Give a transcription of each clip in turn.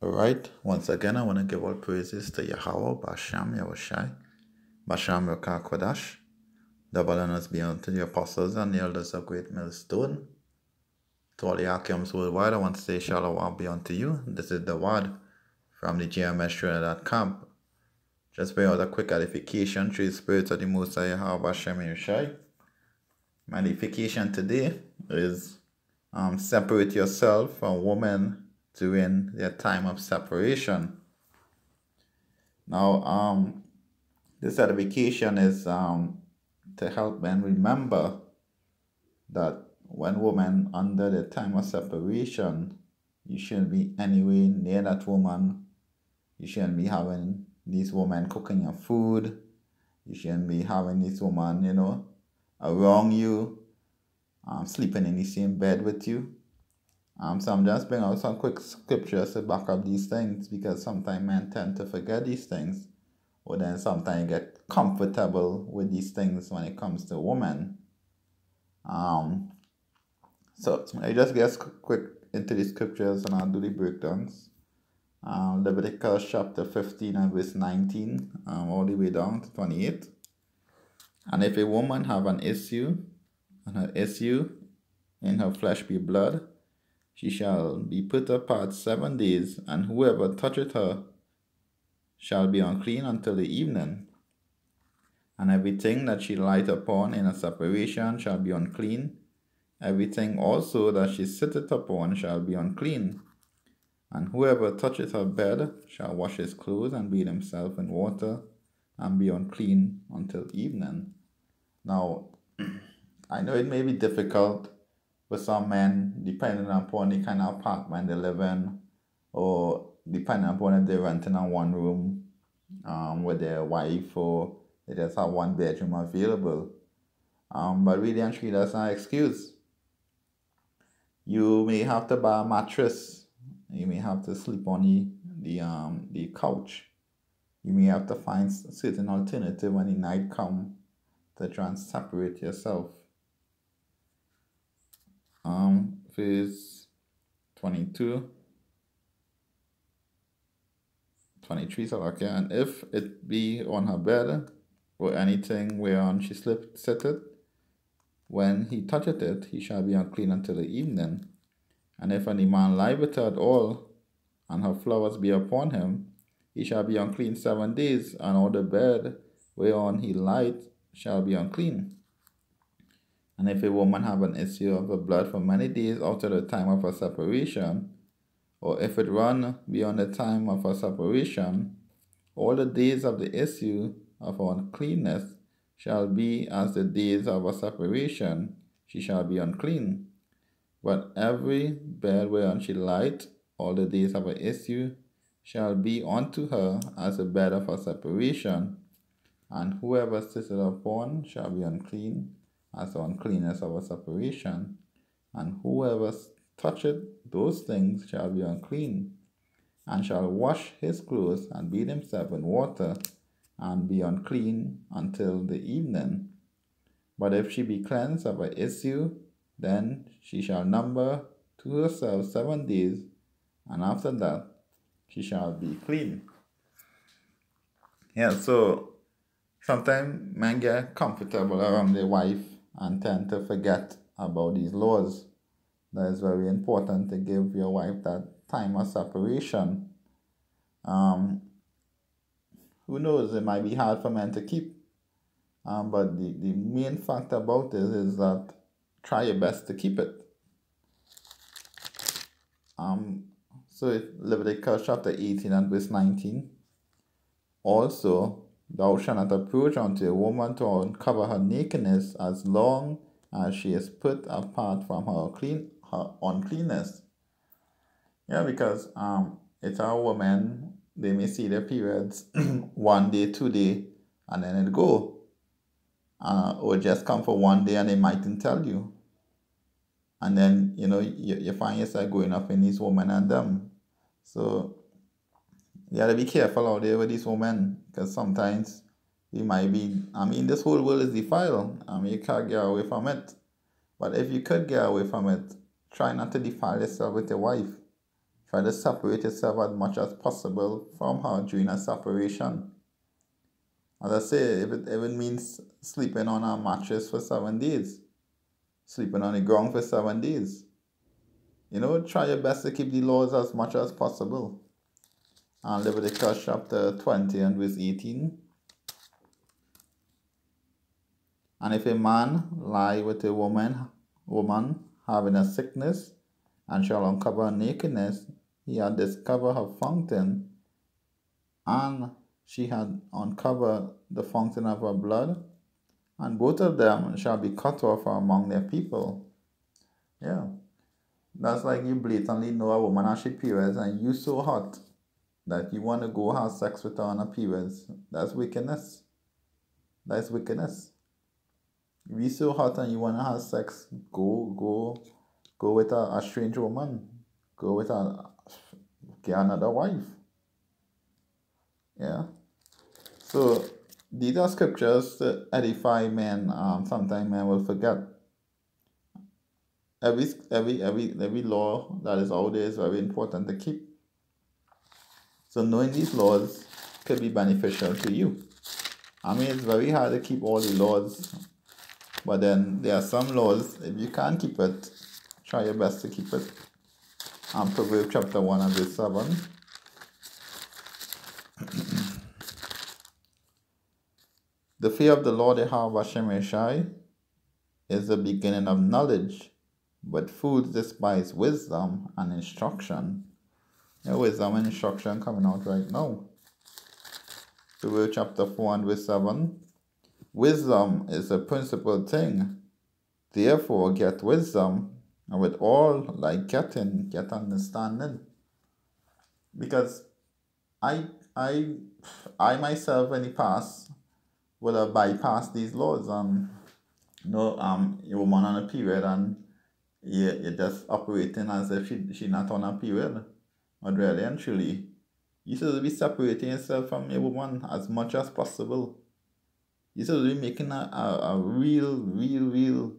Alright, once again, I want to give all praises to Yahweh, Basham, Yahushai, Basham, Yokah, Kodash. Double honors be unto the apostles and the elders of Great Millstone. To all the Akims worldwide, I want to say Shalom be unto you. This is the word from the GMS Trinidad camp. Just bring out a quick edification through the Spirit of the Most High Yahweh, Basham, Yahushai. My edification today is separate yourself from women during their time of separation. Now, this edification is to help men remember that when women under the time of separation, you shouldn't be anywhere near that woman. You shouldn't be having these women cooking your food. You shouldn't be having this woman, around you, sleeping in the same bed with you. So I'm just bringing out some quick scriptures to back up these things, because sometimes men tend to forget these things, or then sometimes get comfortable with these things when it comes to women. So I just get quick into the scriptures and I'll do the breakdowns. Leviticus chapter 15 and verse 19, all the way down to 28. And if a woman have an issue, and her issue in her flesh be blood, she shall be put apart 7 days, and whoever toucheth her shall be unclean until the evening. And everything that she light upon in a separation shall be unclean. Everything also that she sitteth upon shall be unclean. And whoever toucheth her bed shall wash his clothes and bathe himself in water, and be unclean until evening. Now, I know it may be difficult for some men, depending upon the kind of apartment they live in, or depending upon if they're renting a one room with their wife, or they just have one bedroom available. But really and truly, that's not an excuse. You may have to buy a mattress. You may have to sleep on the couch. You may have to find certain alternative when the night come to try and separate yourself. Verse 22, 23, so okay. And if it be on her bed, or anything whereon she sitteth, when he toucheth it, he shall be unclean until the evening. And if any man lie with her at all, and her flowers be upon him, he shall be unclean 7 days, and all the bed whereon he lieth shall be unclean. And if a woman have an issue of the blood for many days after the time of her separation, or if it run beyond the time of her separation, all the days of the issue of her uncleanness shall be as the days of her separation, she shall be unclean. But every bed whereon she lieth, all the days of her issue, shall be unto her as the bed of her separation, and whoever sitteth upon shall be unclean as the uncleanness of her separation, and whoever toucheth those things shall be unclean, and shall wash his clothes and bathe himself in water, and be unclean until the evening. But if she be cleansed of her issue, then she shall number to herself 7 days, and after that she shall be clean. Yeah, so sometimes men get comfortable around their wife and tend to forget about these laws. That is very important, to give your wife that time of separation. Who knows, it might be hard for men to keep. But the main fact about this is that try your best to keep it. So Leviticus chapter 18 and verse 19. Also, thou shalt not approach unto a woman to uncover her nakedness as long as she is put apart from her uncleanness. Yeah, because it's our women, they may see their periods 1 day, 2 day, and then it go. Or just come for 1 day and they mightn't tell you. And then, you find yourself going up in these women and them. So you gotta be careful out there with these women, because sometimes you might be, this whole world is defiled. You can't get away from it. But if you could get away from it, try not to defile yourself with your wife. Try to separate yourself as much as possible from her during a separation. As I say, if it means sleeping on a mattress for 7 days, sleeping on the ground for 7 days, try your best to keep the laws as much as possible. And Leviticus chapter 20 and verse 18. And if a man lie with a woman having a sickness, and shall uncover her nakedness, he had discovered her fountain, and she had uncovered the fountain of her blood, and both of them shall be cut off among their people. Yeah. That's like you blatantly know a woman has she periods and you so hot that you want to go have sex with her on her periods. That's wickedness. That's wickedness. If you so hot and you want to have sex, go with a strange woman. Go with get another wife. Yeah. So these are scriptures to edify men. Sometimes men will forget. Every law that is out there is very important to keep. So knowing these laws could be beneficial to you. I mean, it's very hard to keep all the laws, but then there are some laws, if you can't keep it, try your best to keep it. Proverbs chapter 1 and verse 7. The fear of the Lord Yahweh Shemeshai is the beginning of knowledge, but fools despise wisdom and instruction. Wisdom and instruction coming out right now. Proverbs chapter 4 and verse 7. Wisdom is the principal thing. Therefore get wisdom, and with all thy getting, get understanding. Because I myself in the past would have bypassed these laws. Your woman on a period and you're just operating as if she not on a period. But really and truly, you should be separating yourself from your woman as much as possible. You should be making a real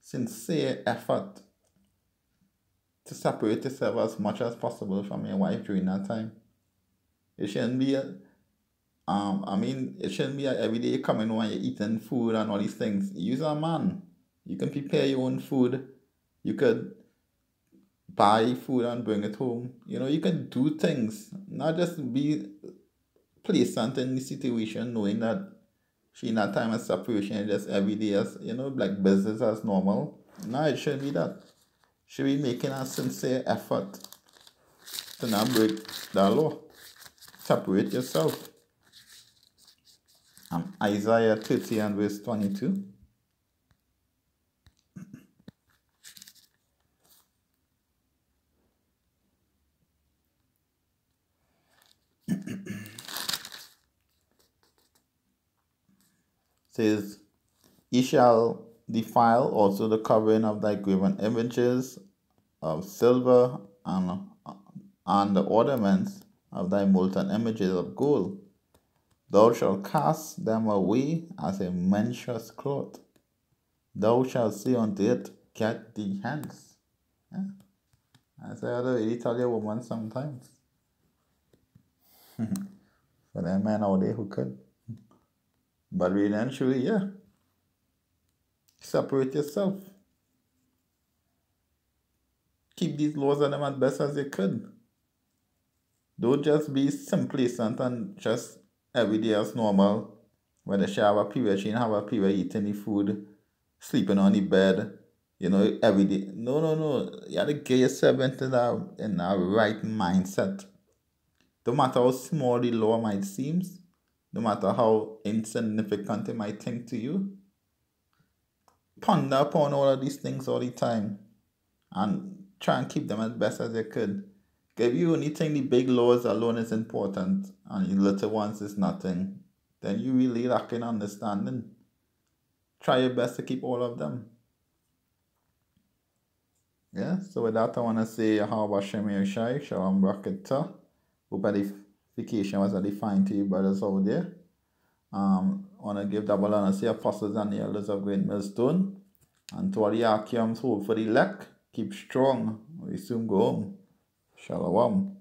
sincere effort to separate yourself as much as possible from your wife during that time. It shouldn't be it shouldn't be every day coming home and you're eating food and all these things. You're a man. You can prepare your own food. You could buy food and bring it home. You can do things, not just be pleasant in the situation knowing that she in that time of separation just every day as like business as normal. No, it shouldn't be that. Should be making a sincere effort to not break the law. Separate yourself. Isaiah 30 and verse 22. Says, ye shall defile also the covering of thy graven images of silver and the ornaments of thy molten images of gold. Thou shalt cast them away as a menstruous cloth. Thou shalt say unto it, get thee hence. Yeah. I say, I don't really tell your woman sometimes. For them men out there who could. But really and truly, yeah. Separate yourself. Keep these laws on them as best as you could. Don't just be complacent and just every day as normal. When she have a period, she have a period, eating the food, sleeping on the bed, every day. No. You have to get yourself into that right mindset. No matter how small the law might seem, no matter how insignificant it might think to you, ponder upon all of these things all the time and try and keep them as best as you could. If you only think the big laws alone is important and the little ones is nothing, then you really lack in understanding. Try your best to keep all of them. Yeah, so with that I want to say Yahweh Shem Yoshai, Shalom Rakata. Hope edification was edifying to you brothers out there. I want to give double honor to the apostles and the elders of Great Millstone. And to all the Archeums, hope for the elect. Keep strong. We soon go home. Shalom.